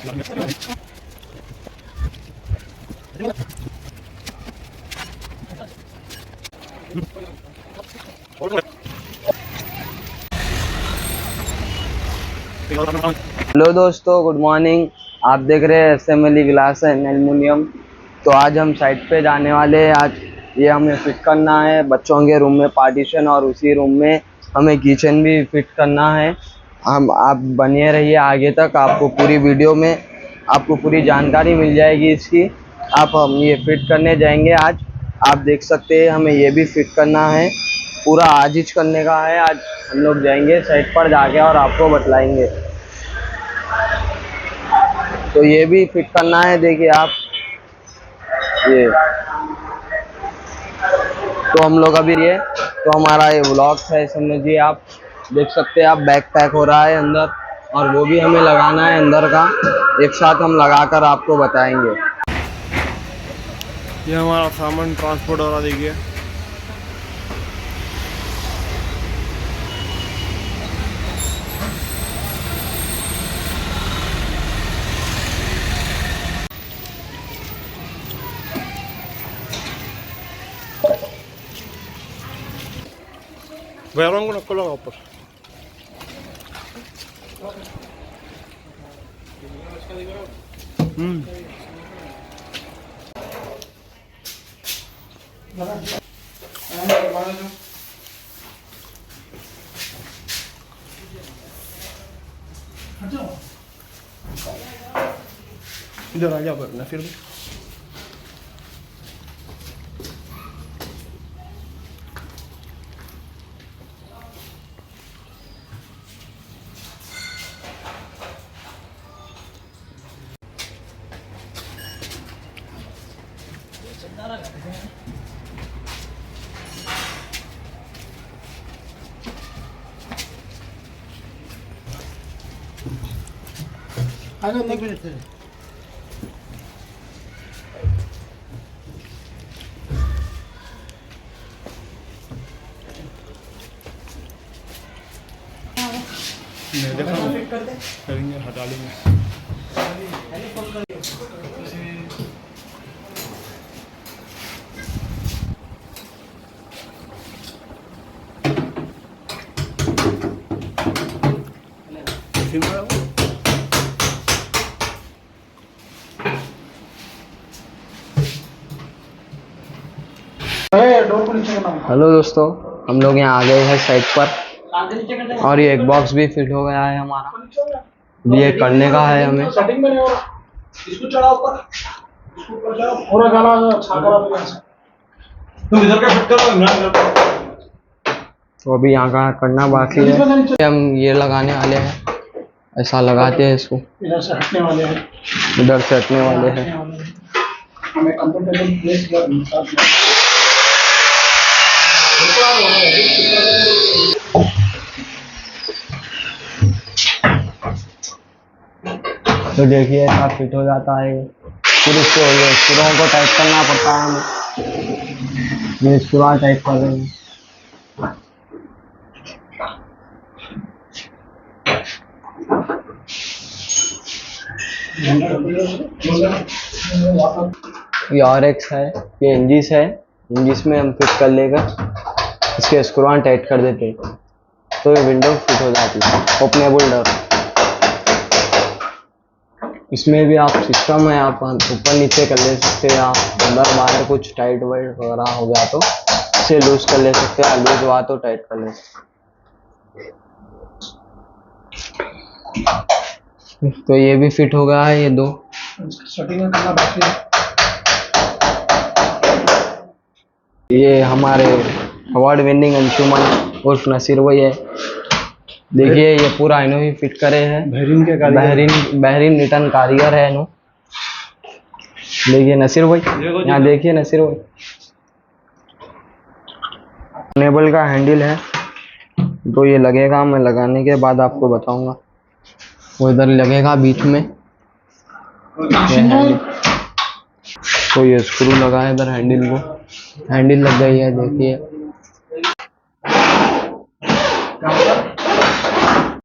Hello दोस्तों, good morning. आप देख रहे हैं एसएमएल ग्लास एंड एल्युमिनियम। तो आज हम साइट पे जाने वाले हैं। आज ये हमें फिट करना है बच्चों के रूम में पार्टीशन, और उसी रूम में हमें किचन भी फिट करना है। आप बने रहिए आगे तक, आपको पूरी वीडियो में आपको पूरी जानकारी मिल जाएगी इसकी। हम ये फिट करने जाएंगे आज। आप देख सकते हैं हमें ये भी फिट करना है, पूरा आज ही करने का है। आज हम लोग जाएंगे साइट पर जाके और आपको बतलाएंगे। तो ये भी फिट करना है, देखिए आप ये। तो हम लोग अभी ये तो हमारा ये व्लॉग है, समझिए। आप देख सकते हैं, आप बैक पैक हो रहा है अंदर, और वो भी हमें लगाना है अंदर का। एक साथ हम लगाकर आपको बताएंगे। ये हमारा सामान ट्रांसपोर्ट हो रहा, देखिए। Voy को नक्को लगा ऊपर। इधर आ जा पर फिर करेंगे, हटा लेंगे। हेलो दोस्तों, हम लोग यहाँ आ गए हैं साइट पर, और ये एक बॉक्स भी फिट हो गया है हमारा। ये करने का है हमें। सेटिंग में नहीं हो रहा, इसको चढ़ा ऊपर, इसको ऊपर चढ़ा, पूरा गाला छाका रहा है। तुम इधर का फिट करो, इमरान कर। तो अभी यहाँ का करना बाकी है। हम ये लगाने वाले हैं, ऐसा लगाते हैं इसको। इधर से हटने वाले हैं, इधर से हटने वाले हैं। हमें कंफर्टेबल प्लेस तो देखिए ऐसा फिट हो जाता है। फिर इसको ये स्क्रूओं को टाइट करना पड़ता है हमें। ये स्क्रू टाइट कर रहे हैं। ये RX है, ये इंजिस है। इंजिस में हम फिट कर लेकर इसके स्क्रू टाइट कर देते हैं, तो ये विंडो फिट हो जाती है। Openable door. इसमें भी आप सिस्टम है, आप ऊपर नीचे कर ले सकते हैं। आप अंदर बाहर कुछ टाइट वाइट वगैरह हो गया तो इसे लूज कर ले सकते हैं, लूज हुआ तो टाइट कर ले सकते हैं। तो ये भी फिट हो गया है, ये दो। सेटिंग करना बाकी है। ये हमारे अवार्ड विनिंग अंशुमन उर्फ नसीर भाई है। देखिए ये पूरा इन्हों ही फिट करे हैं। बहरीन के बहरीन रिटर्न कारीगर है इन्हों। देखिए नसीर भाई, यहाँ देखिए नसीर भाई। नेबल का हैंडल है, तो ये लगेगा, मैं लगाने के बाद आपको बताऊंगा। वो इधर लगेगा बीच में। तो ये स्क्रू लगा है इधर हैंडल को, हैंडल लग गई है देखिए।